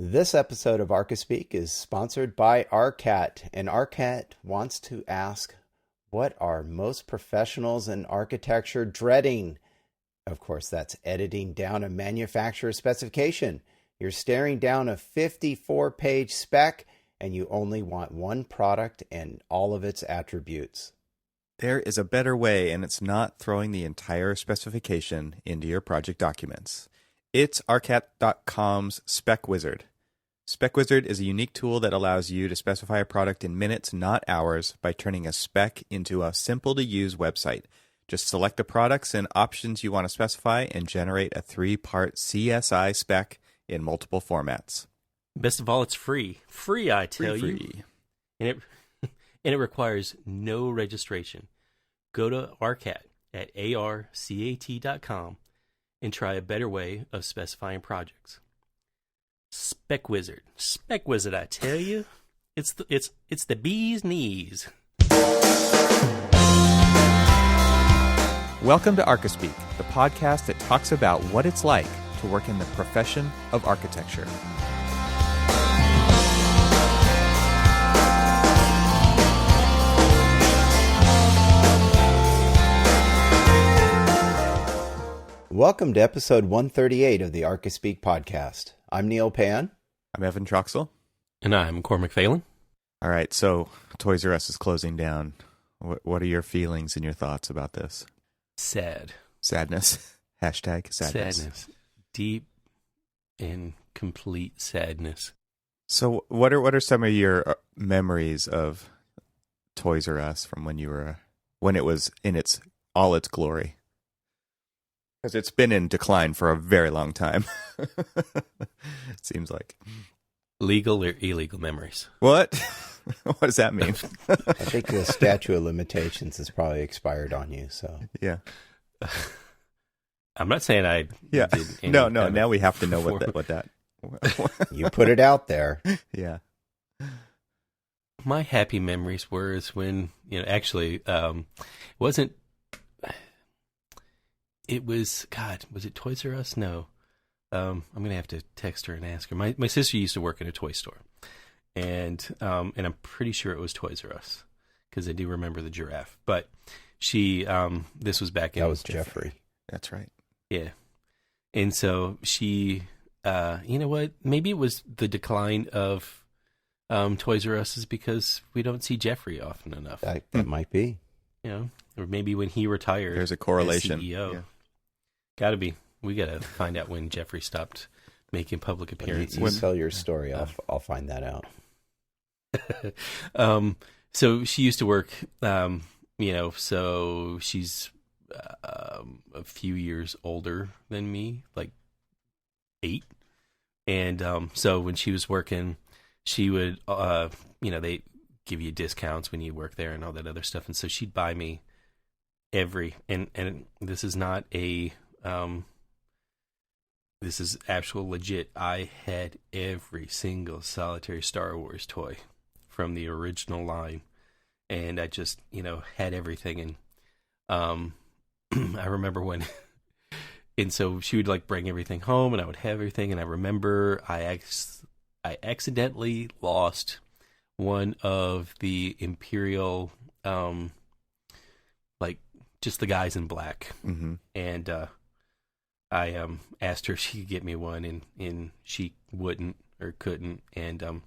This episode of Archispeak is sponsored by Arcat, and Arcat wants to ask, what are most professionals in architecture dreading? Of course, that's editing down a manufacturer's specification. You're staring down a 54-page spec, and you only want one product and all of its attributes. There is a better way, and it's not throwing the entire specification into your project documents. It's Arcat.com's Spec Wizard. Spec Wizard is a unique tool that allows you to specify a product in minutes, not hours, by turning a spec into a simple-to-use website. Just select the products and options you want to specify and generate a 3-part CSI spec in multiple formats. Best of all, it's free. Free, I tell you. Free. And it requires no registration. Go to Arcat at arcat.com and try a better way of specifying projects. Spec Wizard, I tell you, it's the bee's knees. Welcome to Archispeak, the podcast that talks about what it's like to work in the profession of architecture. Welcome to episode 138 of the Archispeak podcast. I'm Neil Pan. I'm Evan Troxel. And I'm Cormac Phelan. All right, so Toys R Us is closing down. What are your feelings and your thoughts about this? Sad. Sadness. Hashtag sadness. Sadness. Deep and complete sadness. So what are some of your memories of Toys R Us from when it was in all its glory? Because it's been in decline for a very long time. It seems like. Legal or illegal memories? What? What does that mean? I think the statute of limitations has probably expired on you, so. Yeah. I'm not saying I did any No, now we have to know what that. You put it out there. Yeah. My happy memories were is when, was it Toys R Us? No. I'm going to have to text her and ask her. My sister used to work in a toy store, and I'm pretty sure it was Toys R Us because I do remember the giraffe. But she, this was back in... That was Jeffrey. That's right. Yeah. And so she, you know what? Maybe it was the decline of Toys R Us is because we don't see Jeffrey often enough. That might be. You know, or maybe when he retired. There's a correlation. As CEO. Yeah. Gotta be. We gotta find out when Jeffrey stopped making public appearances. You tell your story. I'll find that out. So she used to work, so she's a few years older than me, like 8. And so when she was working, she would, they give you discounts when you work there and all that other stuff. And so she'd buy me and this is not this is actual legit. I had every single solitary Star Wars toy from the original line, and I just, had everything. And I remember when, and so she would like bring everything home, and I would have everything. And I remember I accidentally lost one of the Imperial, just the guys in black, and I asked her if she could get me one, and she wouldn't or couldn't, and I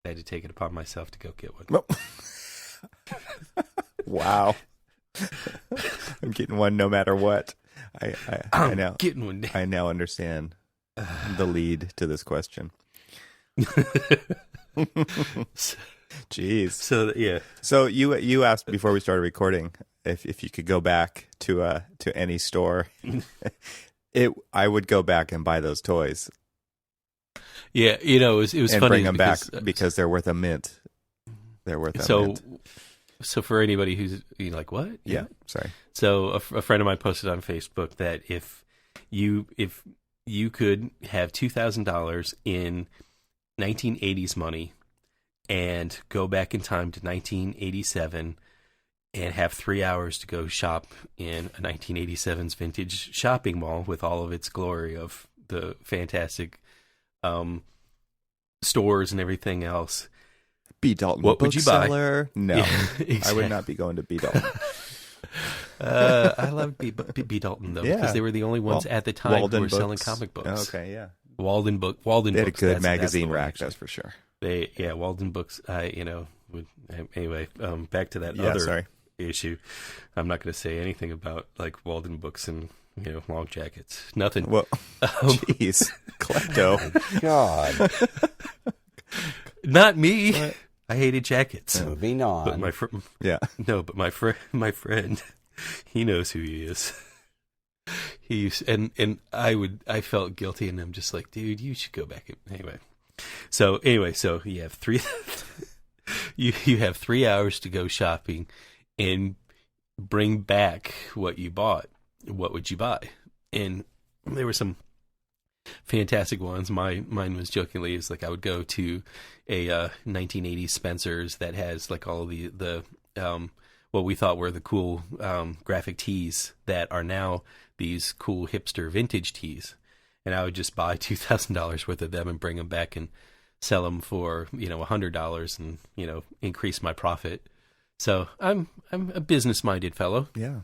had to take it upon myself to go get one. Wow. I'm getting one no matter what. I now getting one. I now understand the lead to this question. Jeez. So yeah. So you asked before we started recording if you could go back to any store. I would go back and buy those toys. Yeah, it was and funny bring them back because they're worth a mint. They're worth a mint. So for anybody who's like, what? Yeah, sorry. So a friend of mine posted on Facebook that if you could have $2,000 in 1980s money and go back in time to 1987 and have 3 hours to go shop in a 1987's vintage shopping mall with all of its glory of the fantastic stores and everything else. B. Dalton What would you buy? bookseller? No, Yeah, exactly. I would not be going to B. Dalton. I love B. Dalton though, because they were the only ones at the time Walden who were selling Books. comic books. Okay, yeah. Walden They had a Books. good magazine the one, rack, actually. that's for sure. Walden Books. Anyway, back to that Yeah, other sorry. issue. I'm not going to say anything about like Walden Books and long jackets. Nothing. Well, jeez, klepto. God. Not me. What? I hated jackets. Moving on. But my friend. Yeah. No, but my friend, he knows who he is. I felt guilty, and I'm just like, dude, you should go back. Anyway, so you have three, you have 3 hours to go shopping, and bring back what you bought. What would you buy? And there were some fantastic ones. Mine was jokingly is like I would go to a 1980s Spencer's that has like all the what we thought were the cool graphic tees that are now these cool hipster vintage tees, and I would just buy $2,000 worth of them and bring them back and sell them for $100 and increase my profit. So I'm a business minded fellow. Yeah.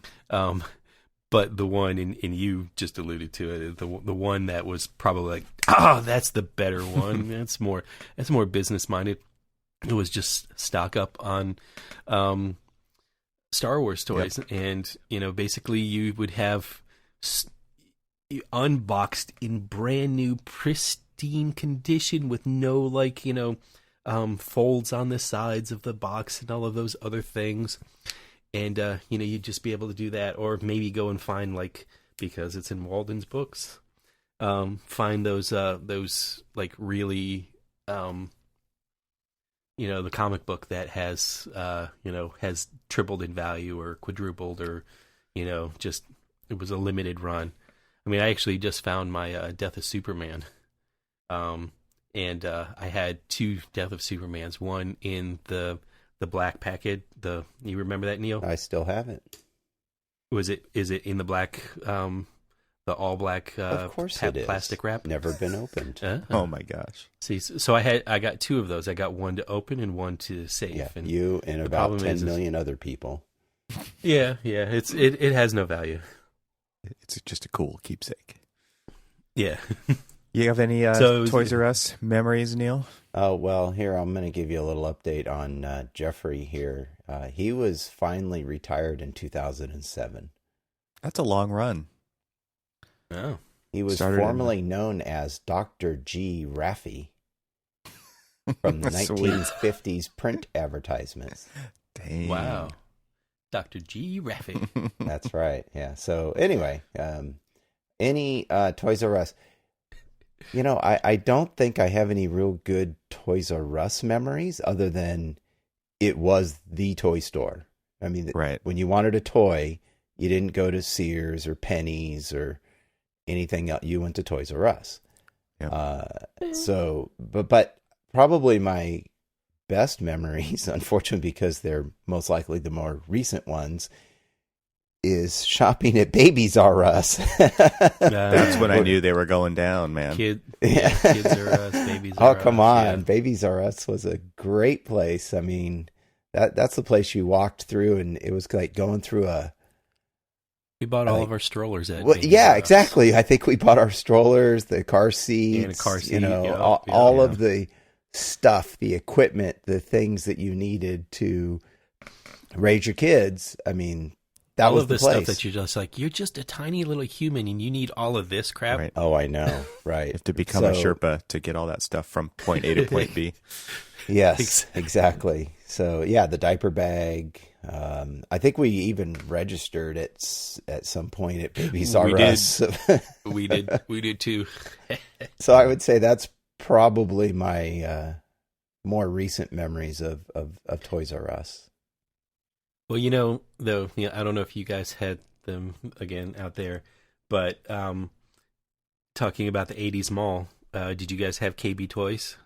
But the one, and you just alluded to it, the one that was probably like, that's the better one. That's more business minded. It was just stock up on Star Wars toys, and basically you would have unboxed in brand new, pristine condition with no folds on the sides of the box and all of those other things. And, you'd just be able to do that, or maybe go and find, because it's in Walden's Books, find those really, the comic book that has, has tripled in value or quadrupled or, just, it was a limited run. I mean, I actually just found my Death of Superman. And I had 2 Death of Supermans, one in the black packet. You remember that, Neil? I still have it. Is it in the black, the all black Of course it is. plastic wrap? Never been opened. Oh my gosh. See, so I got 2 of those. I got one to open and one to save. Yeah, and you and about 10 million other people. Yeah. It has no value. It's just a cool keepsake. Yeah. You have any Toys R Us memories, Neil? Oh, well, here, I'm going to give you a little update on Jeffrey here. He was finally retired in 2007. That's a long run. Oh. He was formerly known as Dr. G. Raffi from the 1950s print advertisements. Dang. Wow. Dr. G. Raffi. That's right, yeah. So anyway, any Toys R Us... I don't think I have any real good Toys R Us memories other than it was the toy store. I mean, right. When you wanted a toy, you didn't go to Sears or Penny's or anything else. You went to Toys R Us. Yep. But probably my best memories, unfortunately, because they're most likely the more recent ones, is shopping at Babies R Us. That's when I knew they were going down, man. Kids R Us, Babies R Us. Oh, come on. Yeah. Babies R Us was a great place. I mean, that's the place you walked through, and it was like going through we bought all of our strollers at well, Babies yeah, R Us. Exactly. I think we bought our strollers, the car seats, and a car seat, all of the stuff, the equipment, the things that you needed to raise your kids. I mean, that all was of the place. stuff that you're just like, you're just a tiny little human and you need all of this crap. Right. Oh, I know. Right. You have to become a Sherpa to get all that stuff from point A to point B. Yes, exactly. So yeah, the diaper bag. I think we even registered at some point at Babies R Us. We did too. So I would say that's probably my more recent memories of Toys R Us. Well, though, I don't know if you guys had them again out there, but talking about the 80s mall, did you guys have KB Toys?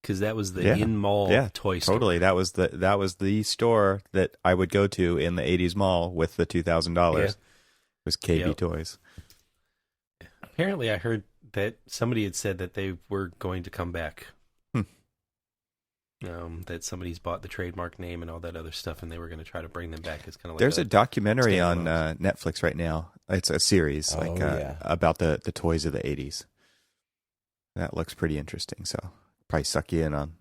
Because that was the in-mall toy store. Totally. That was the store that I would go to in the 80s mall with the $2,000. It was KB Toys. Apparently, I heard that somebody had said that they were going to come back. That somebody's bought the trademark name and all that other stuff, and they were going to try to bring them back. It's kind of like there's a documentary on Netflix right now. It's a series about the toys of the 80s. That looks pretty interesting, so probably suck you in on.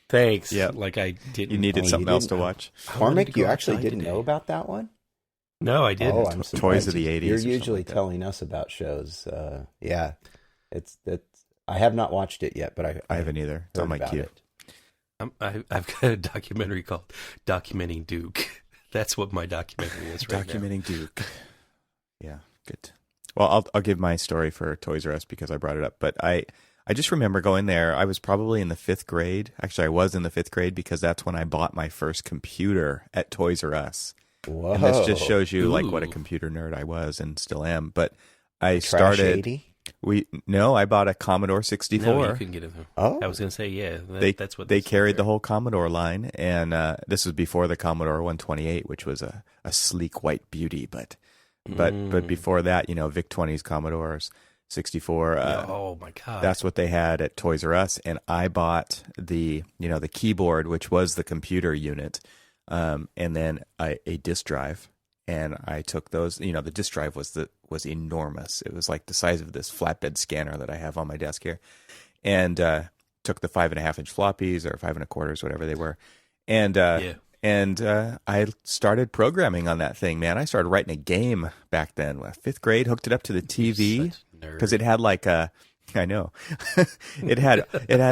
Thanks. Yeah, like I didn't. You needed something else to watch. Cormac, you actually didn't know about that one? No, I didn't. Oh, I'm surprised. Toys of the 80s. You're usually telling us about shows. Yeah, it's I have not watched it yet, but I haven't either. It's on my queue. I've got a documentary called Documenting Duke. That's what my documentary is right now. Documenting Duke. Yeah, good. Well, I'll give my story for Toys R Us because I brought it up. But I just remember going there. I was probably in the 5th grade. Actually, I was in the 5th grade because that's when I bought my first computer at Toys R Us. Whoa. And this just shows you like what a computer nerd I was and still am. But I Trash started. 80? I bought a Commodore 64. No, you couldn't get it. Oh, I was going to say, yeah, that's what they carried the whole Commodore line, and this was before the Commodore 128, which was a sleek white beauty. But before that, VIC-20s, Commodores 64. Oh my God, that's what they had at Toys R Us, and I bought the keyboard, which was the computer unit, and then a disk drive. And I took those. The disk drive was enormous. It was like the size of this flatbed scanner that I have on my desk here, and took the 5.5-inch floppies or 5 1/4, whatever they were, and I started programming on that thing. Man, I started writing a game back then. 5th grade, hooked it up to the TV because it had like a. I know, it had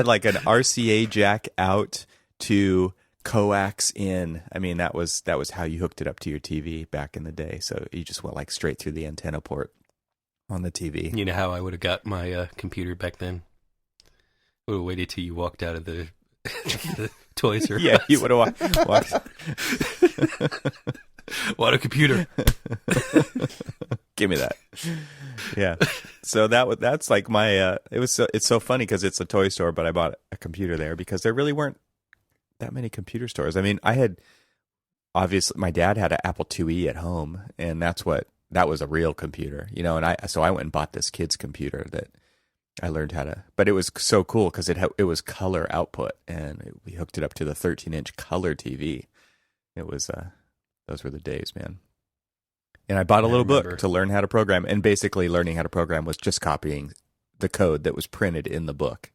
like an RCA jack out to coax in. I mean, that was how you hooked it up to your TV back in the day. So you just went like straight through the antenna port on the TV. You know how I would have got my computer back then? I would have waited till you walked out of the Toys R Us. Yeah, you would have walked. Want a computer? Give me that. Yeah. So that's like my. It's so funny because it's a toy store, but I bought a computer there because there really weren't that many computer stores. I mean, obviously my dad had an Apple IIe at home, and that was a real computer, and I went and bought this kid's computer that I learned how to, but it was so cool because it was color output, and we hooked it up to the 13-inch color TV. It was, those were the days, man. And I bought a little book to learn how to program, and basically learning how to program was just copying the code that was printed in the book.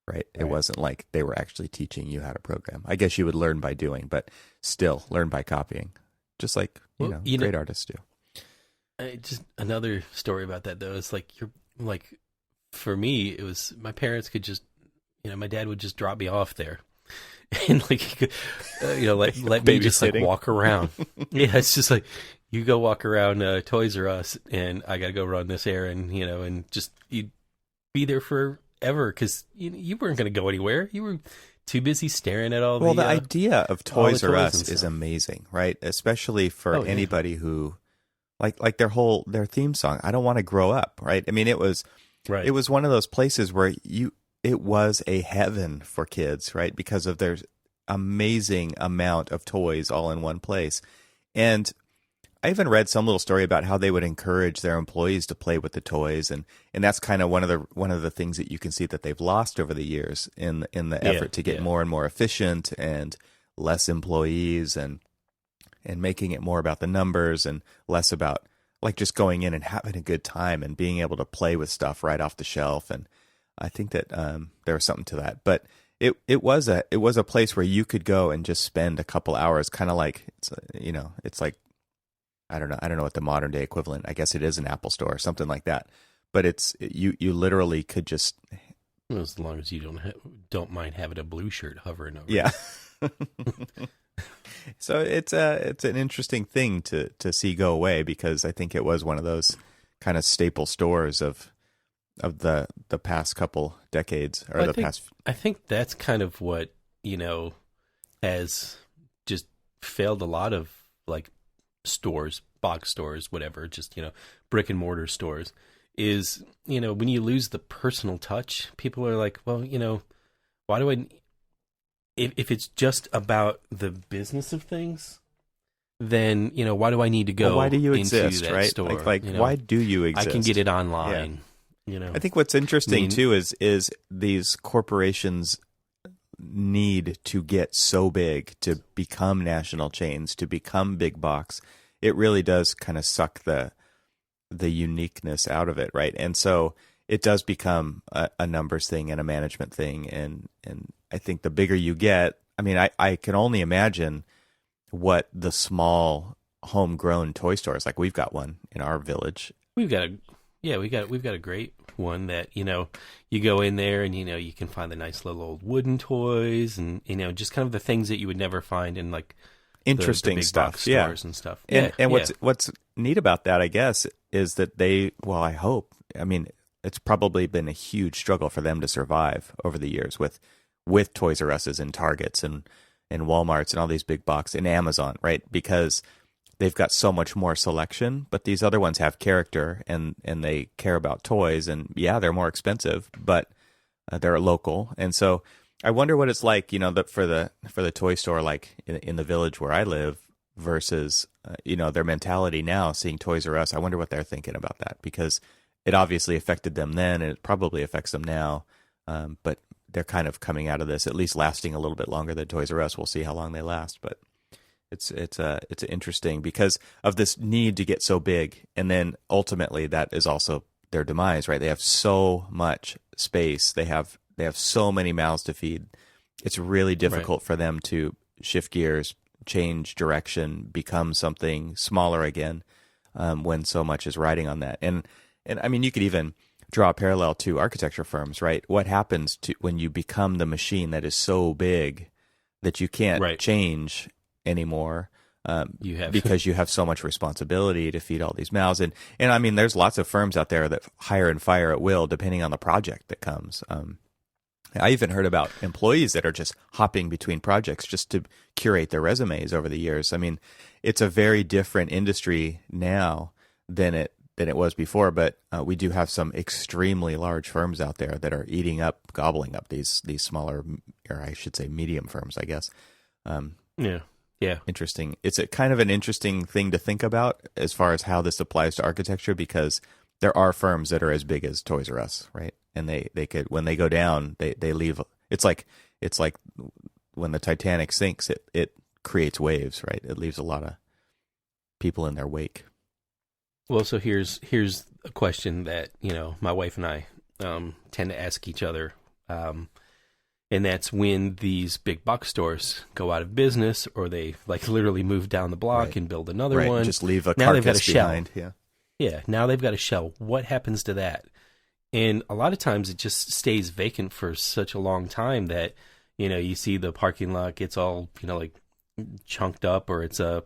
Right. It wasn't like they were actually teaching you how to program. I guess you would learn by doing, but still learn by copying, just like great artists do. Just another story about that though. It's like for me, it was my parents could just, my dad would just drop me off there, and like he could, let me just like walk around. Yeah, it's just like you go walk around Toys R Us, and I got to go run this errand, and just you'd be there for. Ever, because you weren't going to go anywhere. You were too busy staring at all. The idea of Toys R Us is amazing, right? Especially for anybody who, like their theme song. I don't want to grow up, right? I mean, it was one of those places where it was a heaven for kids, right? Because of their amazing amount of toys all in one place, and I even read some little story about how they would encourage their employees to play with the toys, and that's kind of one of the things that you can see that they've lost over the years in the effort to get more and more efficient and less employees and making it more about the numbers and less about like just going in and having a good time and being able to play with stuff right off the shelf. And I think that there was something to that, but it was a place where you could go and just spend a couple hours, kind of like it's like. I don't know what the modern day equivalent. I guess it is an Apple store or something like that. But you literally could just. Well, as long as you don't mind having a blue shirt hovering over. Yeah. So it's an interesting thing to see go away, because I think it was one of those kind of staple stores of the past couple decades or past. I think that's kind of what has just failed a lot of like. Stores, box stores, whatever, just brick and mortar stores, is when you lose the personal touch, people are like, well, why do I if it's just about the business of things, then why do I need to go why do you into exist, that right? store? Why do you exist? I can get it online. I think what's interesting too is these corporations need to get so big to become national chains, to become big box. It really does kind of suck the uniqueness out of it, right? And so it does become a numbers thing and a management thing. And I think the bigger you get, I mean, I can only imagine what the small homegrown toy stores, like we've got one in our village. We've got a great one that, you go in there and, you can find the nice little old wooden toys and, just kind of the things that you would never find in like interesting the big stuff, box stores and stuff. And what's neat about that, I guess, is that I hope, it's probably been a huge struggle for them to survive over the years with Toys R Us's and Targets and Walmarts and all these big box and Amazon, right? Because they've got so much more selection, but these other ones have character and they care about toys, and they're more expensive, but they're local. And so I wonder what it's like, that for the toy store, like in the village where I live versus, their mentality now seeing Toys R Us. I wonder what they're thinking about that, because it obviously affected them then and it probably affects them now. But they're kind of coming out of this, at least lasting a little bit longer than Toys R Us. We'll see how long they last, but it's interesting because of this need to get so big, and then ultimately that is also their demise, right? They have so much space, they have so many mouths to feed. It's really difficult for them to shift gears, change direction, become something smaller again, when so much is riding on that. And I mean, you could even draw a parallel to architecture firms, right? What happens to when you become the machine that is so big that you can't change anymore, because you have so much responsibility to feed all these mouths. And I mean, there's lots of firms out there that hire and fire at will depending on the project that comes. I even heard about employees that are just hopping between projects just to curate their resumes over the years. I mean, it's a very different industry now than it was before, but we do have some extremely large firms out there that are gobbling up these smaller, or I should say medium firms, I guess. Yeah. Interesting. It's a kind of an interesting thing to think about as far as how this applies to architecture, because there are firms that are as big as Toys R Us, right? And they could, when they go down, they leave. It's like when the Titanic sinks, it creates waves, right? It leaves a lot of people in their wake. Well, so here's a question that, my wife and I tend to ask each other. And that's when these big box stores go out of business, or they like literally move down the block and build another one. Just leave a now they've got a carcass behind. shell. Yeah. Now they've got a shell. What happens to that? And a lot of times it just stays vacant for such a long time that, you see the parking lot gets all, like chunked up, or it's oh,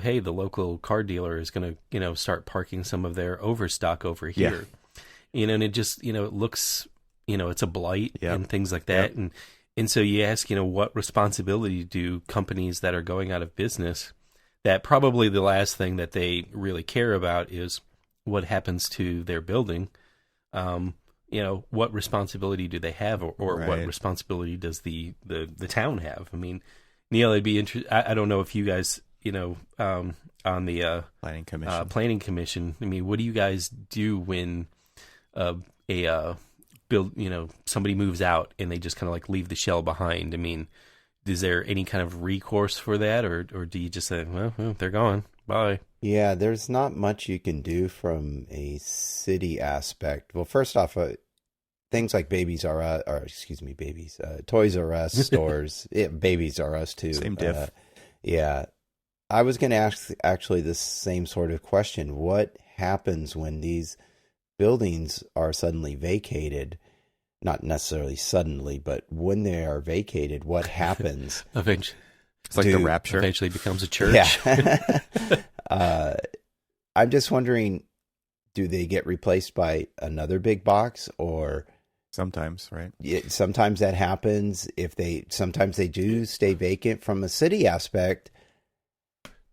hey, the local car dealer is going to, start parking some of their overstock over here. And it just, it looks, it's a blight and things like that. And so you ask, what responsibility do companies that are going out of business, that probably the last thing that they really care about is what happens to their building. What responsibility do they have, or what responsibility does the town have? I mean, Neil, it'd be interesting. I don't know if you guys, on the planning commission. I mean, what do you guys do when somebody moves out and they just kind of like leave the shell behind? I mean, is there any kind of recourse for that, or do you just say, well, they're gone, bye? Yeah, there's not much you can do from a city aspect. Well, first off, things like Toys R Us stores, Babies R Us too. Same diff. Yeah. I was going to ask actually the same sort of question. What happens when these buildings are suddenly vacated? Not necessarily suddenly, but when they are vacated, what happens? Eventually. It's like the rapture. Eventually becomes a church. Yeah. I'm just wondering, do they get replaced by another big box, or sometimes, right? Sometimes that happens. Sometimes they do stay vacant from a city aspect.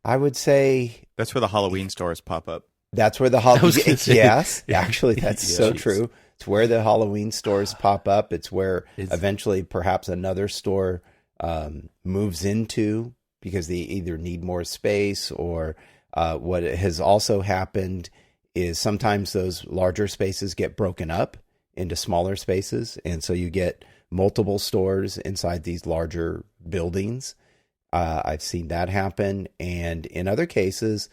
I would say that's where the Halloween stores pop up. That's where the Halloween. Yes, actually, that's so true. It's where the Halloween stores pop up. It's where eventually perhaps another store moves into, because they either need more space, or what has also happened is sometimes those larger spaces get broken up into smaller spaces. And so you get multiple stores inside these larger buildings. I've seen that happen. And in other cases,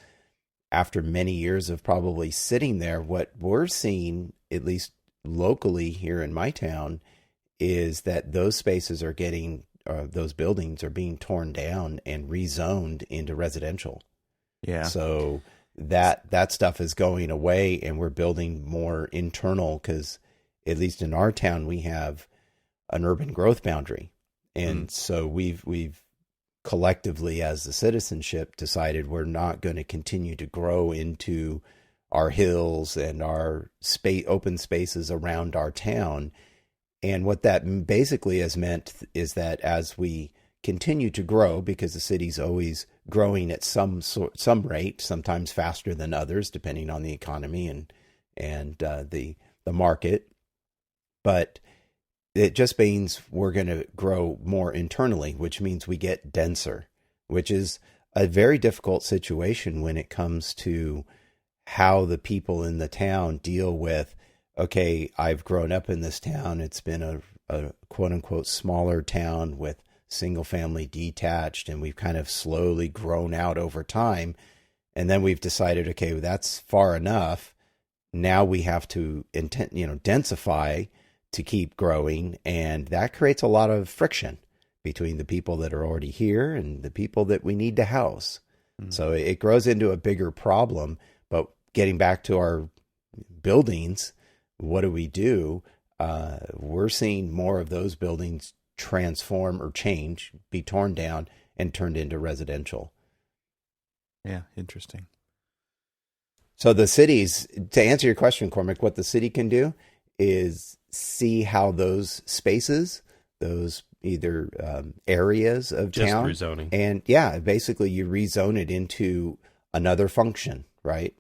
after many years of probably sitting there, what we're seeing, at least locally here in my town, is that those spaces are getting, those buildings are being torn down and rezoned into residential. Yeah. So that stuff is going away, and we're building more internal, because at least in our town, we have an urban growth boundary. And so we've collectively, as the citizenship, decided we're not going to continue to grow into our hills and our open spaces around our town. And what that basically has meant is that as we continue to grow, because the city's always growing at some rate, sometimes faster than others, depending on the economy and the market, but it just means we're going to grow more internally, which means we get denser, which is a very difficult situation when it comes to how the people in the town deal with, okay, I've grown up in this town. It's been a quote unquote smaller town with single family detached, and we've kind of slowly grown out over time. And then we've decided, okay, well, that's far enough. Now we have to densify to keep growing, and that creates a lot of friction between the people that are already here and the people that we need to house. So it grows into a bigger problem. But getting back to our buildings, what do? We're seeing more of those buildings transform or change, be torn down, and turned into residential. Yeah, interesting. So the cities, to answer your question, Cormac, what the city can do is see how those spaces, those either areas of just town, rezoning, and basically you rezone it into another function, right?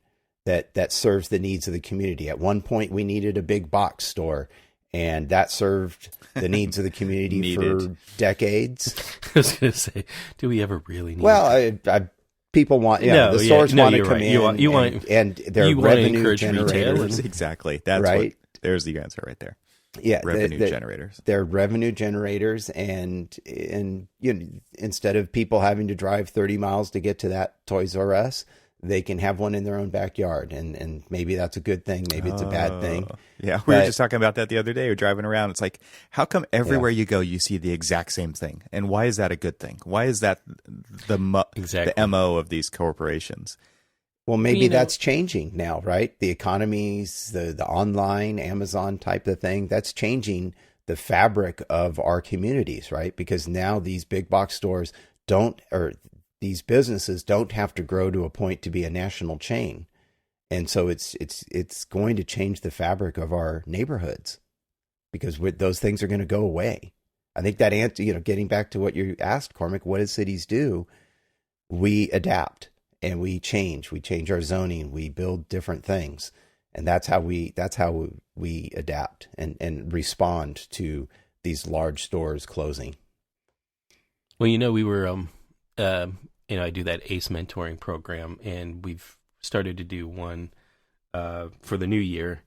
That serves the needs of the community. At one point, we needed a big box store, and that served the needs of the community for decades. I was going to say, do we ever really need? Well, people want, the stores want to come in, and they're revenue generators. Exactly. That's right. There's the answer right there. Yeah, revenue generators. They're revenue generators, and instead of people having to drive 30 miles to get to that Toys R Us, they can have one in their own backyard, and maybe that's a good thing, maybe it's a bad thing. Yeah, we were just talking about that the other day. We're driving around. It's like, how come everywhere you go, you see the exact same thing, and why is that a good thing? Why is that the MO of these corporations? Well, maybe that's changing now, right? The economies, the online, Amazon type of thing, that's changing the fabric of our communities, right? Because now these big box stores these businesses don't have to grow to a point to be a national chain. And so it's going to change the fabric of our neighborhoods, because those things are going to go away. I think that answer, getting back to what you asked, Cormac, what do cities do? We adapt. And we change our zoning, we build different things. And that's how we adapt and respond to these large stores closing. Well, we were, I do that ACE mentoring program, and we've started to do one for the new year.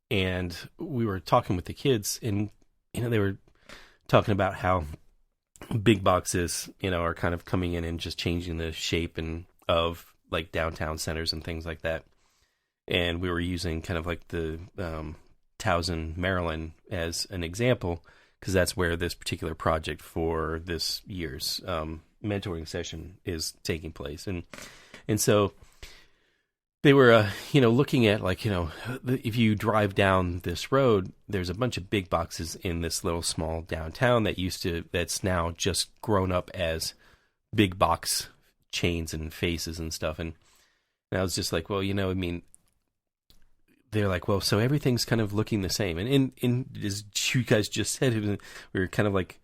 And we were talking with the kids, and, they were talking about how big boxes, are kind of coming in and just changing the shape of like downtown centers and things like that. And we were using kind of like the Towson, Maryland as an example, because that's where this particular project for this year's mentoring session is taking place. And so they were, looking at like, if you drive down this road, there's a bunch of big boxes in this little small downtown that's now just grown up as big box chains and faces and stuff. And I was just like, well, they're like, well, so everything's kind of looking the same. And as you guys just said, we were kind of like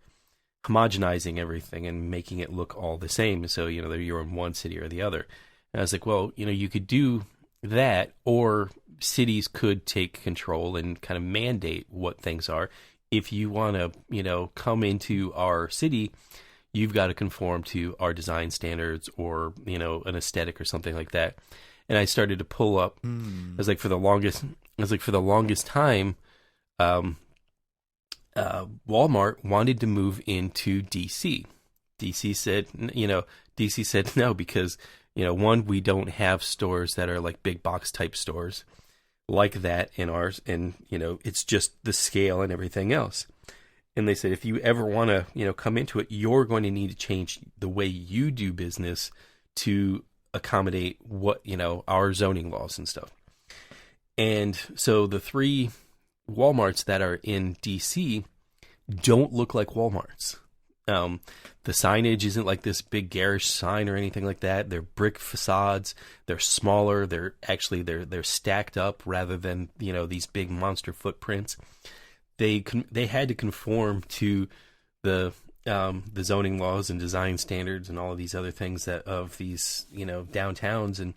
homogenizing everything and making it look all the same. So, you're in one city or the other. And I was like, well, you could do that, or cities could take control and kind of mandate what things are. If you want to, come into our city, you've got to conform to our design standards or, an aesthetic or something like that. and I started to pull up. I was like, for the longest time, Walmart wanted to move into DC. DC said no, because, one, we don't have stores that are like big box type stores like that in ours. And, it's just the scale and everything else. And they said, if you ever want to, come into it, you're going to need to change the way you do business to accommodate what, our zoning laws and stuff. And so the 3 Walmarts that are in DC don't look like Walmarts. The signage isn't like this big garish sign or anything like that. They're brick facades. They're smaller. They're stacked up rather than, these big monster footprints. They had to conform to the zoning laws and design standards and all of these other things of these, downtowns,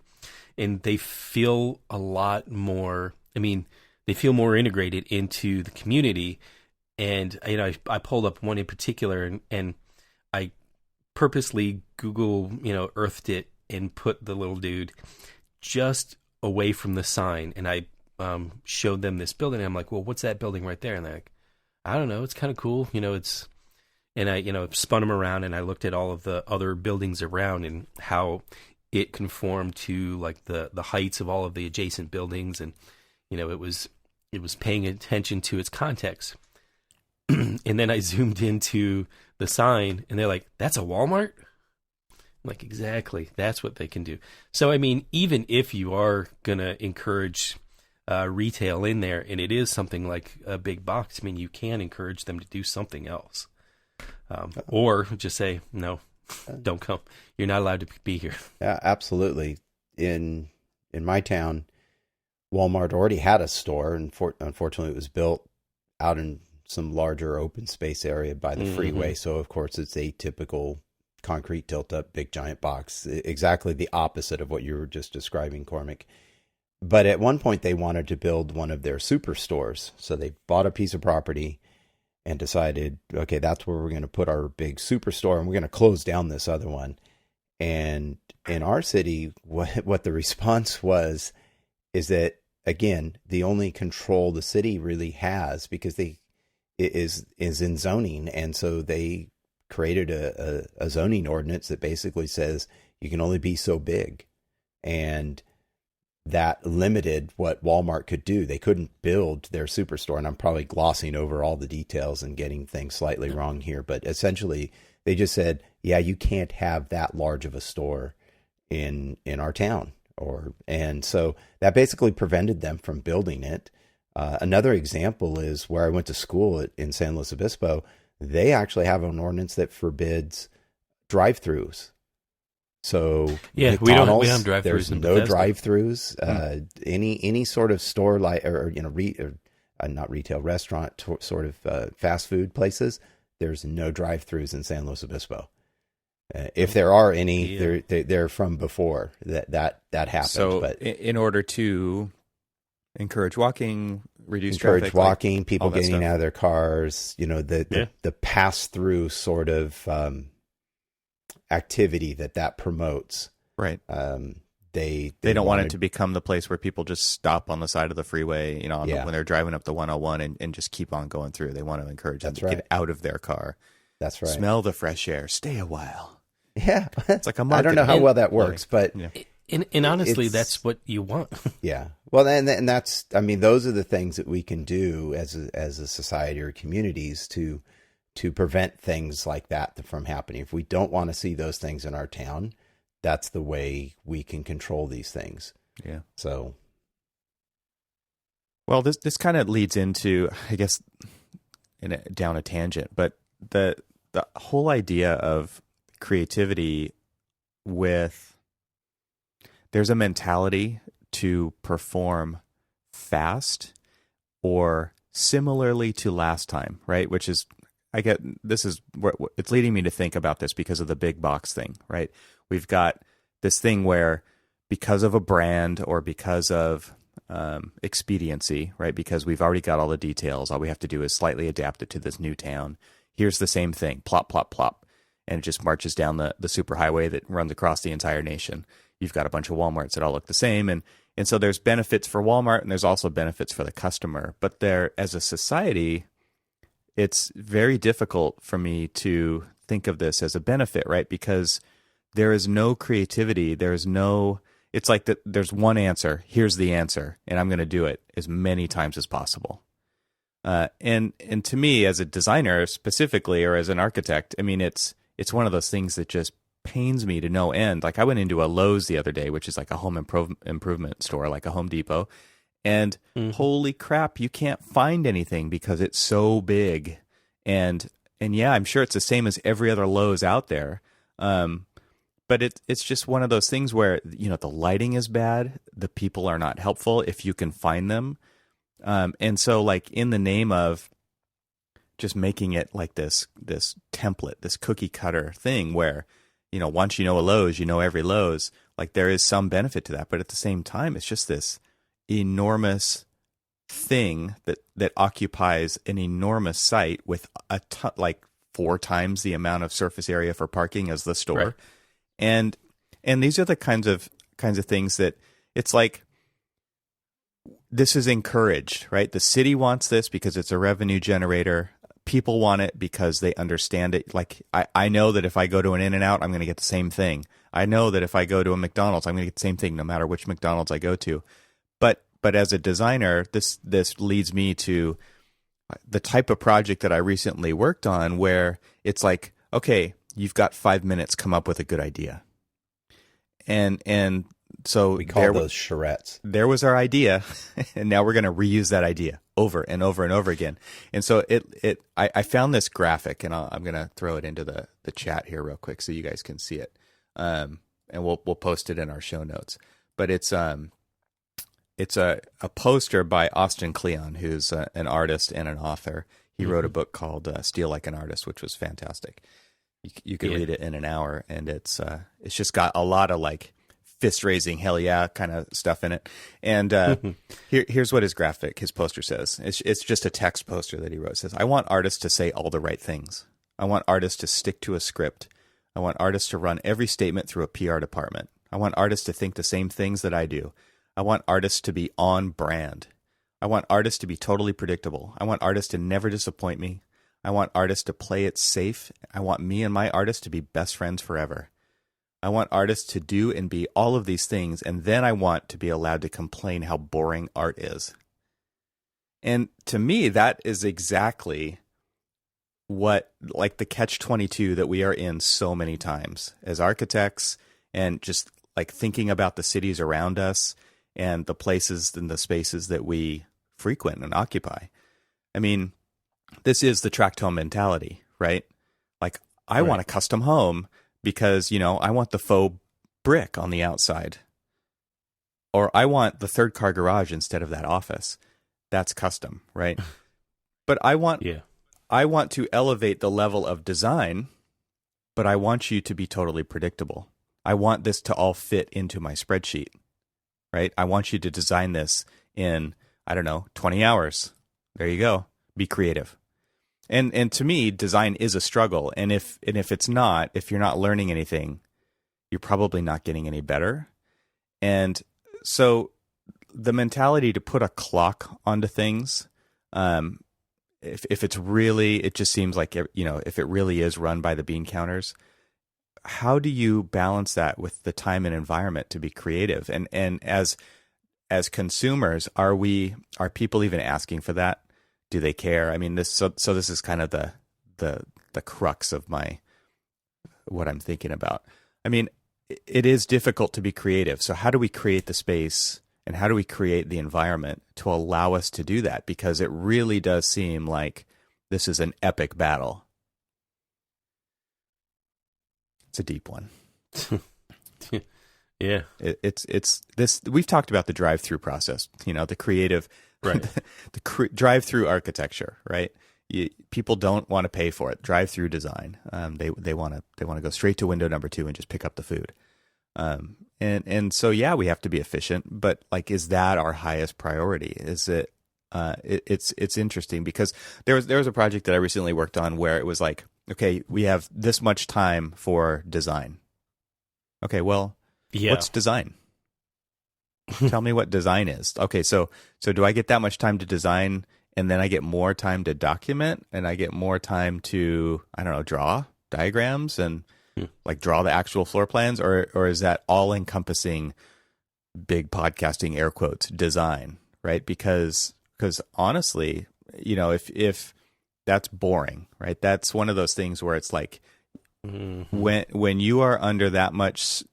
and they feel a lot more. I mean, they feel more integrated into the community. And I pulled up one in particular, and I purposely Google earthed it and put the little dude just away from the sign, and I showed them this building. And I'm like, well, what's that building right there? And they're like, I don't know, it's kind of cool, it's. And I spun them around, and I looked at all of the other buildings around and how it conformed to like the heights of all of the adjacent buildings, and it was paying attention to its context. And then I zoomed into the sign, and they're like, that's a Walmart? I'm like, exactly. That's what they can do. So, I mean, even if you are going to encourage retail in there, and it is something like a big box, I mean, you can encourage them to do something else. Or just say, no, don't come. You're not allowed to be here. Yeah, absolutely. In my town, Walmart already had a store, and unfortunately it was built out in some larger open space area by the freeway. So, of course, it's a typical concrete tilt-up, big giant box, exactly the opposite of what you were just describing, Cormac. But at one point, they wanted to build one of their superstores. So they bought a piece of property and decided, okay, that's where we're going to put our big superstore, and we're going to close down this other one. And in our city, what the response was is that, again, the only control the city really has, because is in zoning. And so they created a zoning ordinance that basically says you can only be so big. And that limited what Walmart could do. They couldn't build their superstore. And I'm probably glossing over all the details and getting things slightly wrong here. But essentially, they just said, yeah, you can't have that large of a store in our town. And so that basically prevented them from building it. Another example is where I went to school in San Luis Obispo. They actually have an ordinance that forbids drive-throughs. So yeah, we don't have drive-throughs. There's no drive-throughs. Any sort of store like or not retail, restaurant sort of fast food places. There's no drive-throughs in San Luis Obispo. If there are any, they're from before that happened. So but in order to encourage walking, reduce encourage traffic, walking, people getting stuff out of their cars, the pass-through sort of activity that promotes. Right. They don't want it to become the place where people just stop on the side of the freeway, when they're driving up the 101 and just keep on going through. They want to encourage them to get out of their car. That's right. Smell the fresh air. Stay a while. Yeah. It's like a I don't know how well that works, but... Yeah. And honestly, that's what you want. Yeah. Well, and that's, I mean, those are the things that we can do as a society or communities to prevent things like that from happening. If we don't want to see those things in our town, that's the way we can control these things. Yeah. So. Well, this kind of leads into, I guess, down a tangent, but the whole idea of creativity there's a mentality to perform fast or similarly to last time, right? Which is, this is what it's leading me to think about this because of the big box thing, right? We've got this thing where because of a brand or because of expediency, right? Because we've already got all the details. All we have to do is slightly adapt it to this new town. Here's the same thing, plop, plop, plop. And it just marches down the superhighway that runs across the entire nation. you've got a bunch of Walmarts that all look the same, and so there's benefits for Walmart and there's also benefits for the customer. But there, as a society, it's very difficult for me to think of this as a benefit, right? Because there is no creativity. It's like that. There's one answer. Here's the answer, and I'm going to do it as many times as possible. And to me, as a designer specifically, or as an architect, I mean, it's one of those things that just pains me to no end. Like I went into a Lowe's the other day, which is like a home improvement store, like a Home Depot, and holy crap, you can't find anything because it's so big. And yeah, I'm sure it's the same as every other Lowe's out there. But it's just one of those things where, you know, the lighting is bad, the people are not helpful if you can find them. And so like in the name of just making it like this template, this cookie cutter thing where, you know, once you know a Lowe's, you know every Lowe's, like there is some benefit to that. But at the same time, it's just this enormous thing that occupies an enormous site with like 4 times the amount of surface area for parking as the store. Right. And these are the kinds of things that it's like, this is encouraged, right? The city wants this because it's a revenue generator. People want it because they understand it. Like I know that if I go to an In-N-Out, I'm going to get the same thing. I know that if I go to a McDonald's, I'm going to get the same thing no matter which McDonald's I go to. But as a designer, this leads me to the type of project that I recently worked on where it's like, okay, you've got 5 minutes, come up with a good idea. And so we call those charrettes. There was our idea, and now we're going to reuse that idea over and over and over again. And so I found this graphic, and I'm going to throw it into the chat here real quick so you guys can see it. And we'll post it in our show notes. But it's a poster by Austin Kleon, who's an artist and an author. He wrote a book called Steal Like an Artist, which was fantastic. You could read it in an hour, and it's just got a lot of like fist raising, hell yeah kind of stuff in it. And here's what his poster says. It's just a text poster that he wrote. It says, I want artists to say all the right things. I want artists to stick to a script. I want artists to run every statement through a PR department. I want artists to think the same things that I do. I want artists to be on brand. I want artists to be totally predictable. I want artists to never disappoint me. I want artists to play it safe. I want me and my artist to be best friends forever. I want artists to do and be all of these things, and then I want to be allowed to complain how boring art is. And to me, that is exactly what, like the catch-22 that we are in so many times as architects, and just like thinking about the cities around us and the places and the spaces that we frequent and occupy. I mean, this is the tract home mentality, right? Like, I want a custom home because, you know, I want the faux brick on the outside. Or I want the third car garage instead of that office. That's custom, right? But I want to elevate the level of design, but I want you to be totally predictable. I want this to all fit into my spreadsheet, right? I want you to design this in, 20 hours. There you go. Be creative. And to me, design is a struggle. And if it's not, if you're not learning anything, you're probably not getting any better. And so the mentality to put a clock onto things, if it's really, it just seems like, if it really is run by the bean counters, how do you balance that with the time and environment to be creative? And as consumers, are people even asking for that? Do they care? I mean, this is kind of the crux of what I'm thinking about. I mean, it is difficult to be creative. So how do we create the space and how do we create the environment to allow us to do that? Because it really does seem like this is an epic battle. It's a deep one. Yeah. It's this. We've talked about the drive-through process, the creative, right? the drive-through architecture, right? People don't want to pay for it. Drive-through design. They want to go straight to window number 2 and just pick up the food. And so we have to be efficient. But like, is that our highest priority? Is it? It's interesting because there was a project that I recently worked on where it was like, okay, we have this much time for design. Okay, well, Yeah. What's design? Tell me what design is. Okay, so do I get that much time to design, and then I get more time to document, and I get more time to, I don't know, draw diagrams and like draw the actual floor plans, or is that all encompassing big podcasting air quotes design, right? Because honestly, if that's boring, right? That's one of those things where it's like when you are under that much,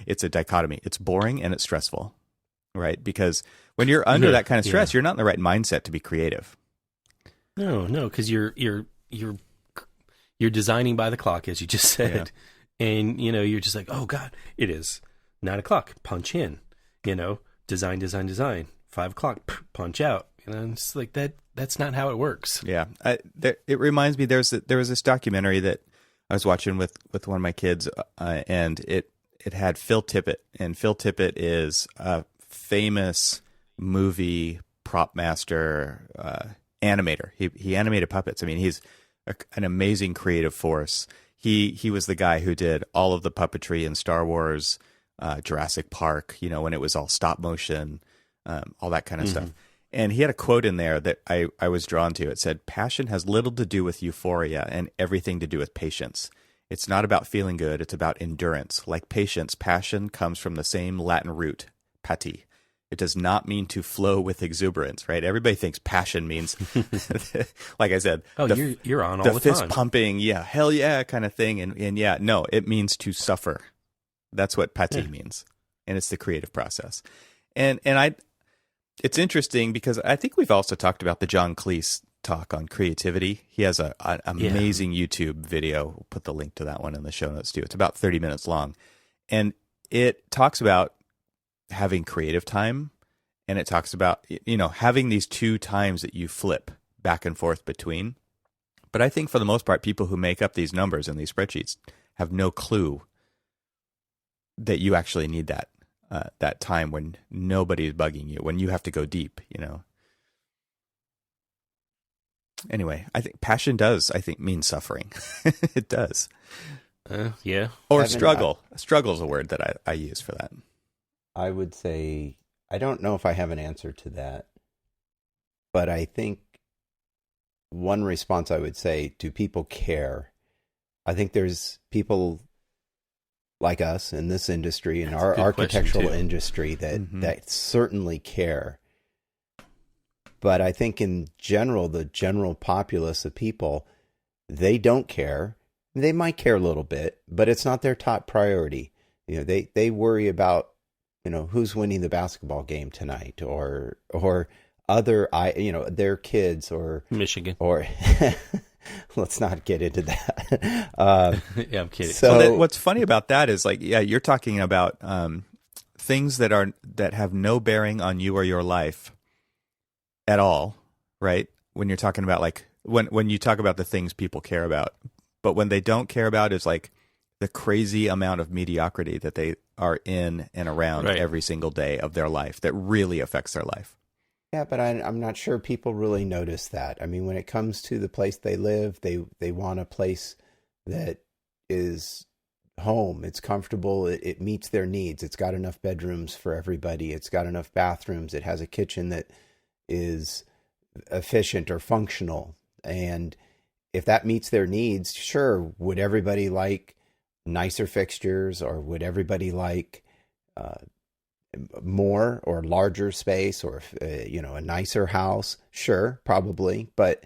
it's a dichotomy. It's boring and it's stressful, right? Because when you're under that kind of stress, you're not in the right mindset to be creative. No, because you're designing by the clock, as you just said, and you're just like, oh God, it is 9:00. Punch in, design. 5:00, punch out. It's like that. That's not how it works. Yeah, it reminds me. There was this documentary that I was watching with one of my kids, and it had Phil Tippett, and Phil Tippett is a famous movie prop master, animator. He animated puppets. I mean, he's an amazing creative force. He was the guy who did all of the puppetry in Star Wars, Jurassic Park. When it was all stop motion, all that kind of stuff. And he had a quote in there that I was drawn to. It said, "Passion has little to do with euphoria and everything to do with patience. It's not about feeling good. It's about endurance. Like patience, passion comes from the same Latin root, pati. It does not mean to flow with exuberance," right? Everybody thinks passion means, like I said, you're on all the time. The fist pumping, hell yeah, kind of thing. And yeah, no, it means to suffer. That's what pati means. And it's the creative process. And it's interesting because I think we've also talked about the John Cleese talk on creativity. He has an amazing YouTube video. We'll put the link to that one in the show notes too. It's about 30 minutes long. And it talks about having creative time, and it talks about, having these two times that you flip back and forth between. But I think for the most part, people who make up these numbers in these spreadsheets have no clue that you actually need that time when nobody's bugging you, when you have to go deep, Anyway, I think passion does, mean suffering. It does. Yeah. Or struggle. Struggle is a word that I use for that. I would say, I don't know if I have an answer to that, but I think one response I would say, do people care? I think there's people like us in this industry, in our architectural industry, that certainly care. But I think in general, the general populace of people, they don't care. They might care a little bit, but it's not their top priority. They worry about, who's winning the basketball game tonight, or other, their kids, or Michigan, or let's not get into that. Yeah, I'm kidding. So what's funny about that is, like, you're talking about things that have no bearing on you or your life at all, right? When you're talking about, like, when you talk about the things people care about, but when they don't care about is like the crazy amount of mediocrity that they are in and around every single day of their life that really affects their life. Yeah, but I'm not sure people really notice that. I mean, when it comes to the place they live, they want a place that is home. It's comfortable. It meets their needs. It's got enough bedrooms for everybody. It's got enough bathrooms. It has a kitchen that is efficient or functional. And if that meets their needs, sure, would everybody like nicer fixtures, or would everybody like more or larger space, or a nicer house? Sure, probably, but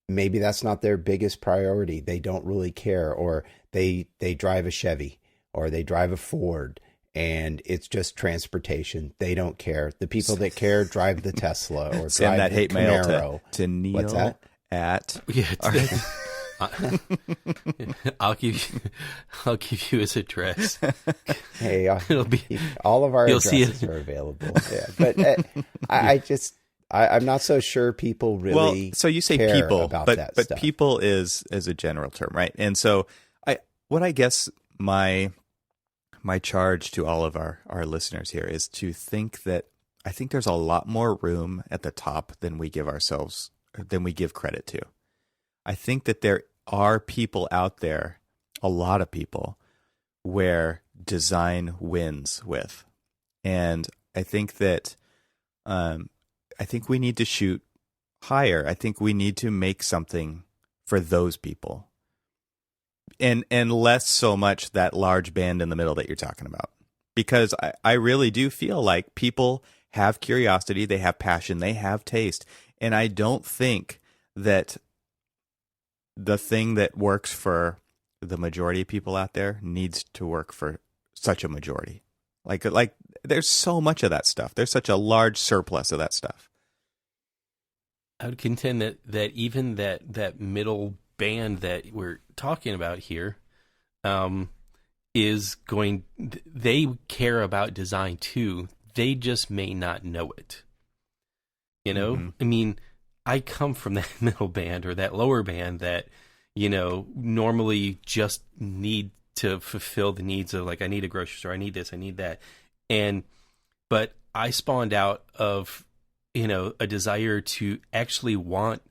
maybe that's not their biggest priority. They don't really care, or they drive a Chevy, or they drive a Ford, and it's just transportation. They don't care. The people that care drive the Tesla, or send drive that the hate Camaro. mail to Neil. What's that? I'll give you his address. Hey, It'll be, all of our you'll see addresses it. are available. Yeah, but I'm not so sure people really. Well, so you say care people, about but that but stuff. people is a general term, right? And so I guess my charge to all of our listeners here is to think that I think there's a lot more room at the top than we give credit to. I think that there are people out there, a lot of people, where design wins with. And I think that I think we need to shoot higher. I think we need to make something for those people. And less so much that large band in the middle that you're talking about. Because I really do feel like people have curiosity, they have passion, they have taste. And I don't think that the thing that works for the majority of people out there needs to work for such a majority. Like there's so much of that stuff. There's such a large surplus of that stuff. I would contend that even that middle band that we're talking about here is going, they care about design too. They just may not know it. You know, Mm-hmm. I mean, I come from that middle band or that lower band that, you know, normally just need to fulfill the needs of, like, I need a grocery store, I need this, I need that. But I spawned out of, you know, a desire to actually want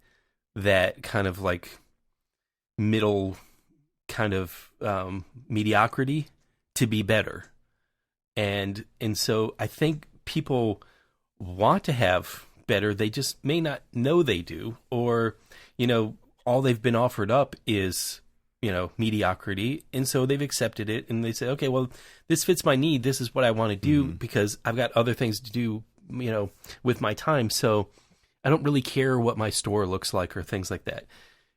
that kind of like middle kind of mediocrity to be better. And so I think people want to have better, they just may not know they do, or, you know, all they've been offered up is, you know, mediocrity, and so they've accepted it, and they say, okay, well, this fits my need, this is what I want to do, because I've got other things to do, you know, with my time, so I don't really care what my store looks like or things like that.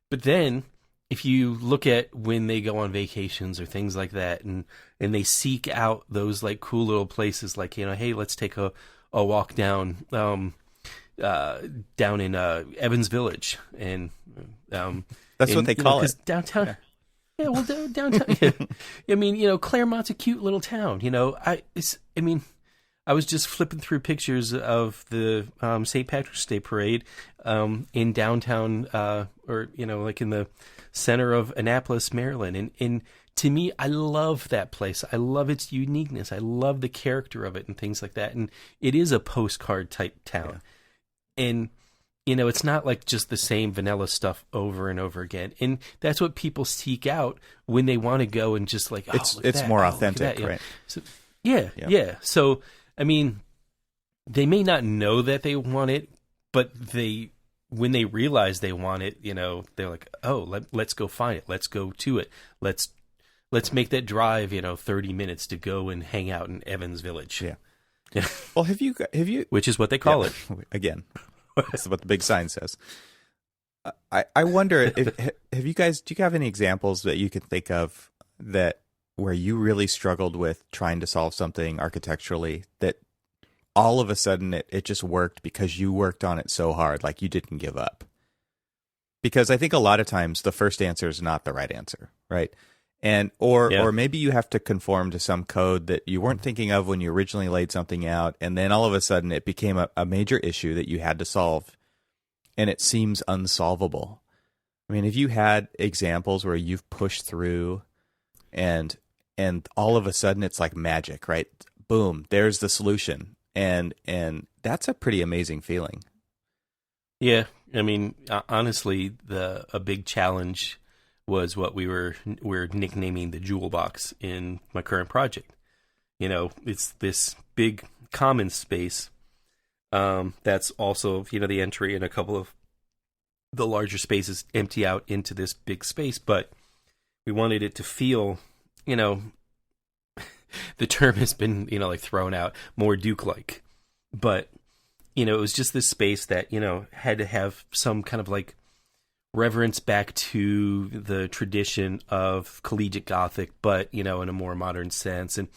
But then if you look at when they go on vacations or things like that, and they seek out those like cool little places, like, you know, hey, let's take a walk down in Evans Village, and That's what they call it. Downtown. Yeah, well, downtown. Yeah. I mean, you know, Claremont's a cute little town. You know, I was just flipping through pictures of the St. Patrick's Day parade in downtown, or, you know, like in the center of Annapolis, Maryland, and to me, I love that place. I love its uniqueness. I love the character of it and things like that. And it is a postcard type town, and you know, it's not like just the same vanilla stuff over and over again. And that's what people seek out when they want to go and just like, it's more authentic, right? So, yeah. So, I mean, they may not know that they want it, but when they realize they want it, you know, they're like, oh, let's go find it. Let's go to it. Let's make that drive, you know, 30 minutes to go and hang out in Evans Village. Yeah. Well, have you, which is what they call it again. That's what the big sign says. I wonder do you have any examples that you can think of that where you really struggled with trying to solve something architecturally that all of a sudden it just worked because you worked on it so hard, like you didn't give up? Because I think a lot of times the first answer is not the right answer, right? And or maybe you have to conform to some code that you weren't thinking of when you originally laid something out, and then all of a sudden it became a major issue that you had to solve, and it seems unsolvable. I mean, have you had examples where you've pushed through and all of a sudden it's like magic, right? Boom, there's the solution. And that's a pretty amazing feeling. Yeah, I mean, honestly, a big challenge was what we're nicknaming the jewel box in my current project. You know, it's this big common space that's also, you know, the entry and a couple of the larger spaces empty out into this big space, but we wanted it to feel, you know, the term has been, you know, like thrown out, more Duke-like. But, you know, it was just this space that, you know, had to have some kind of like reverence back to the tradition of collegiate Gothic, but, you know, in a more modern sense. And,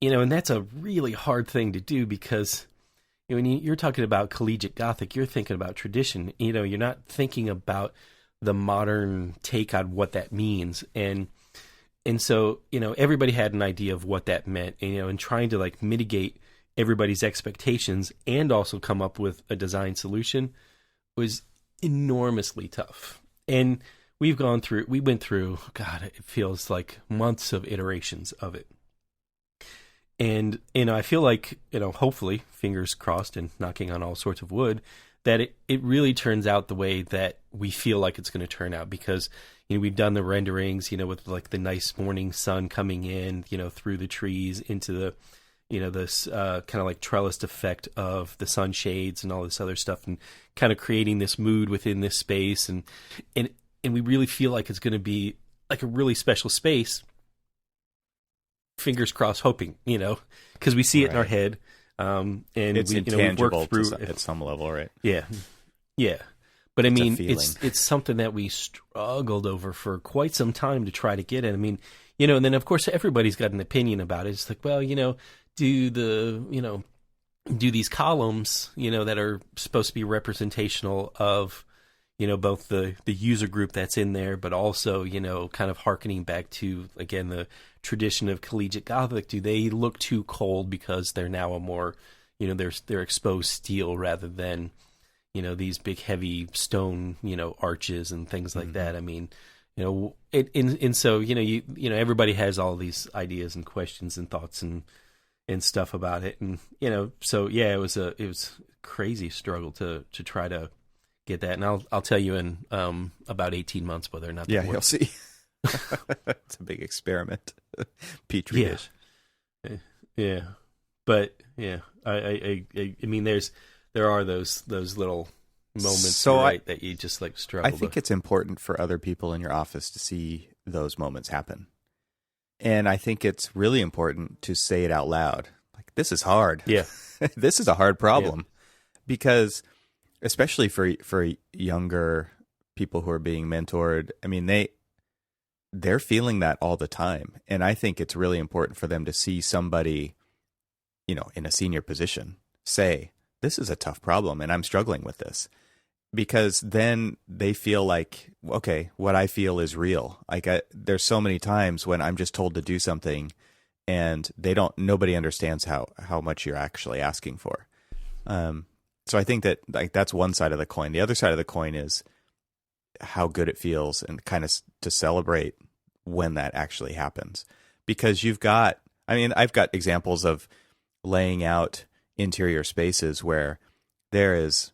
you know, and that's a really hard thing to do because, you know, when you're talking about collegiate Gothic, you're thinking about tradition. You know, you're not thinking about the modern take on what that means. And so, you know, everybody had an idea of what that meant, and, you know, and trying to like mitigate everybody's expectations and also come up with a design solution was enormously tough. And we went through, God, it feels like months of iterations of it. And, you know, I feel like, you know, hopefully, fingers crossed and knocking on all sorts of wood, that it really turns out the way that we feel like it's going to turn out, because we've done the renderings, with like the nice morning sun coming in, through the trees into the this kind of like trellised effect of the sunshades and all this other stuff, and kind of creating this mood within this space, and we really feel like it's going to be like a really special space. Fingers crossed, hoping, because we see it in our head, and it's we, intangible work through at some level, right? Yeah. But I mean, it's it's something that we struggled over for quite some time to try to get it. I mean, and then of course everybody's got an opinion about it. It's like, well, do these columns, that are supposed to be representational of, both the user group that's in there, but also, kind of hearkening back to, again, the tradition of collegiate Gothic, do they look too cold because they're now a more, they're exposed steel rather than, these big heavy stone, arches and things like that. I mean, so, everybody has all these ideas and questions and thoughts and stuff about it. And, so yeah, it was a crazy struggle to try to get that. And I'll tell you in about 18 months whether or not that works. You'll see. It's a big experiment. Petri dish. Yeah. But yeah, I mean, there are those little moments, that you just like struggle. I think it's important for other people in your office to see those moments happen. And I think it's really important to say it out loud. Like, this is hard. Yeah. This is a hard problem. Because especially for younger people who are being mentored, I mean, they're feeling that all the time. And I think it's really important for them to see somebody, in a senior position say, this is a tough problem and I'm struggling with this. Because then they feel like, okay, what I feel is real. Like there's so many times when I'm just told to do something and nobody understands how much you're actually asking for. So I think that like that's one side of the coin. The other side of the coin is how good it feels and kind of to celebrate when that actually happens. Because I've got examples of laying out interior spaces where there is,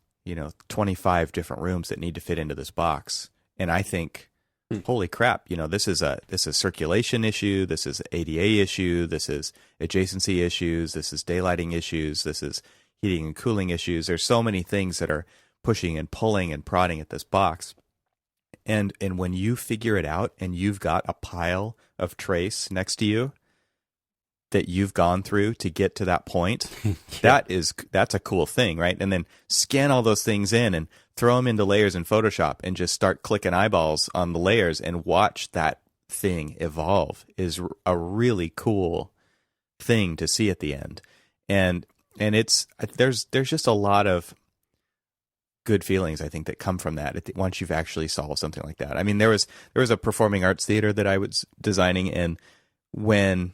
25 different rooms that need to fit into this box. And I think, holy crap, this is a circulation issue. This is ADA issue. This is adjacency issues. This is daylighting issues. This is heating and cooling issues. There's so many things that are pushing and pulling and prodding at this box. And when you figure it out and you've got a pile of trace next to you that you've gone through to get to that point, that's a cool thing, right? And then scan all those things in and throw them into layers in Photoshop and just start clicking eyeballs on the layers and watch that thing evolve is a really cool thing to see at the end. And there's just a lot of good feelings, I think, that come from that once you've actually solved something like that. I mean, there was a performing arts theater that I was designing, and when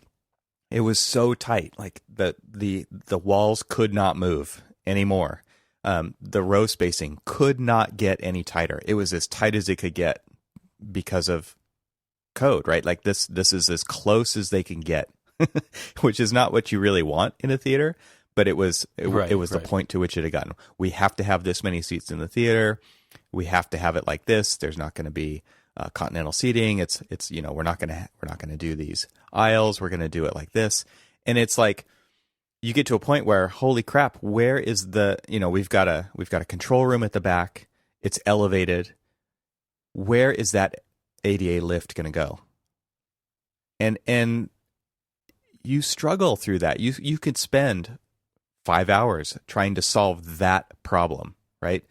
it was so tight, like the walls could not move anymore. The row spacing could not get any tighter. It was as tight as it could get because of code, right? Like this is as close as they can get, which is not what you really want in a theater. But it was the point to which it had gotten. We have to have this many seats in the theater. We have to have it like this. There's not going to be continental seating. It's we're not going to do these aisles. We're going to do it like this. And it's like you get to a point where, holy crap, where is we've got a control room at the back. It's elevated. Where is that ADA lift going to go? And you struggle through that. You could spend 5 hours trying to solve that problem, right?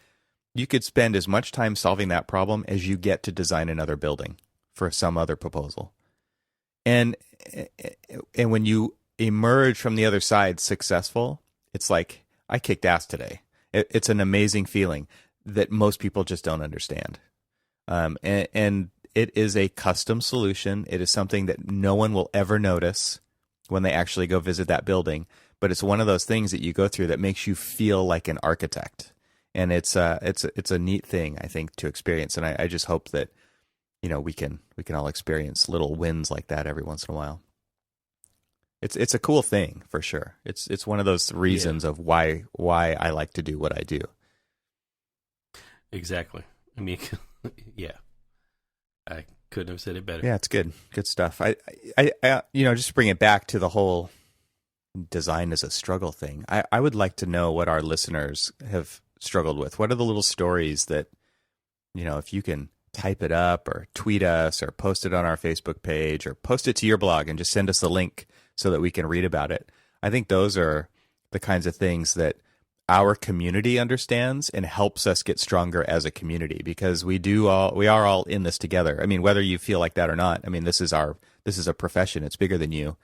You could spend as much time solving that problem as you get to design another building for some other proposal. And when you emerge from the other side successful, it's like, I kicked ass today. It's an amazing feeling that most people just don't understand. And it is a custom solution. It is something that no one will ever notice when they actually go visit that building. But it's one of those things that you go through that makes you feel like an architect. And it's a neat thing, I think, to experience. And I just hope that, we can all experience little wins like that every once in a while. It's a cool thing for sure. It's one of those reasons of why I like to do what I do. Exactly. I mean, yeah, I couldn't have said it better. Yeah, it's good. Good stuff. I just to bring it back to the whole design as a struggle thing. I would like to know what our listeners have struggled with. What are the little stories that, if you can type it up or tweet us or post it on our Facebook page or post it to your blog and just send us the link so that we can read about it. I think those are the kinds of things that our community understands and helps us get stronger as a community, because we are all in this together. I mean, whether you feel like that or not, I mean, this is a profession. It's bigger than you.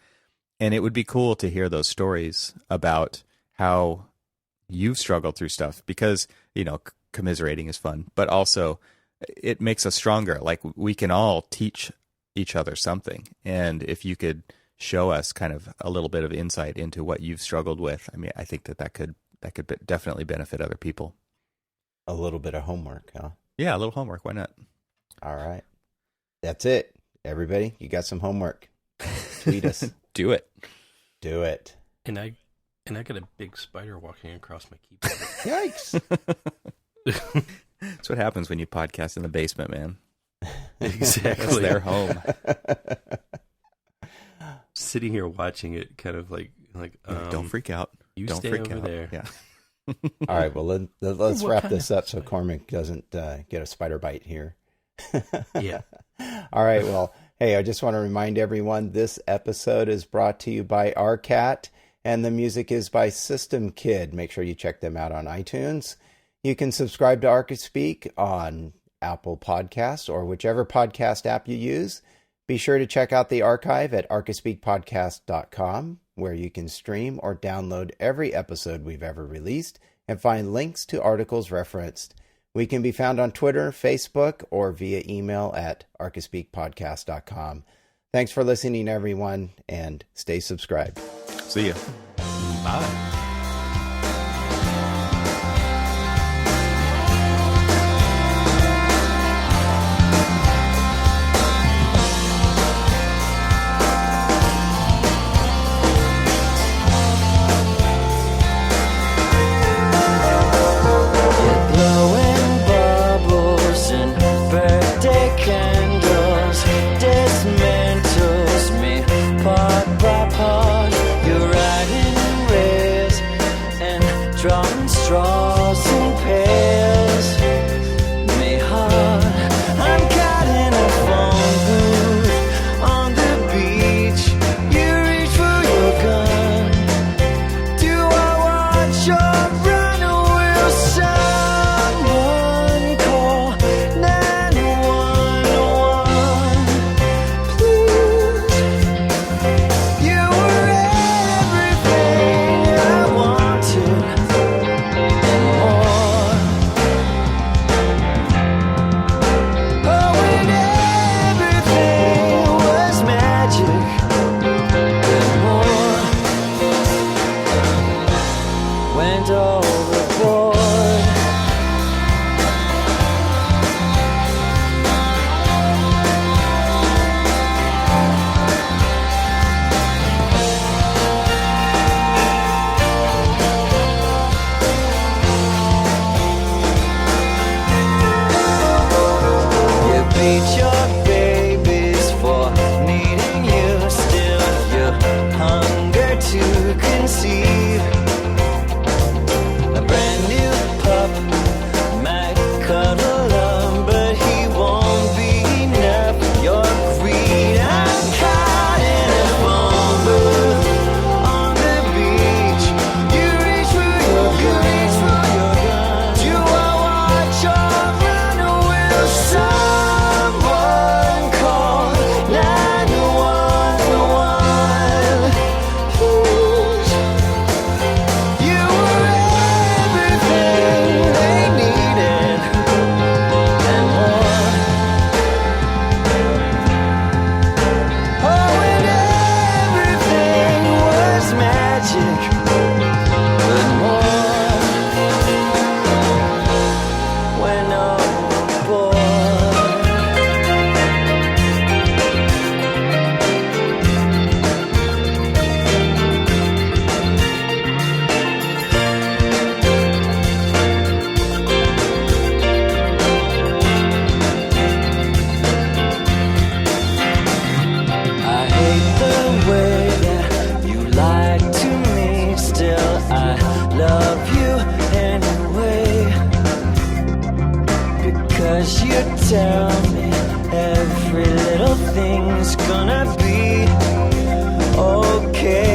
And it would be cool to hear those stories about how you've struggled through stuff, because, commiserating is fun, but also it makes us stronger. Like, we can all teach each other something. And if you could show us kind of a little bit of insight into what you've struggled with, I mean, I think that could definitely benefit other people. A little bit of homework, huh? Yeah, a little homework. Why not? All right. That's it. Everybody, you got some homework. Tweet us. Do it. Do it. And I got a big spider walking across my keyboard. Yikes. That's what happens when you podcast in the basement, man. Exactly. That's their home. Sitting here watching it, kind of like don't freak out. You don't stay freak over out. there. Yeah. All right. Well, let's What wrap kind this of up so spider? Cormac doesn't get a spider bite here. Yeah. All right. Well, hey, I just want to remind everyone this episode is brought to you by Arcat, and the music is by System Kid. Make sure you check them out on iTunes. You can subscribe to Archispeak on Apple Podcasts or whichever podcast app you use. Be sure to check out the archive at archispeakpodcast.com, where you can stream or download every episode we've ever released and find links to articles referenced. We can be found on Twitter, Facebook, or via email at archispeakpodcast.com. Thanks for listening, everyone, and stay subscribed. See ya. Bye. Someone Every little thing's gonna be okay.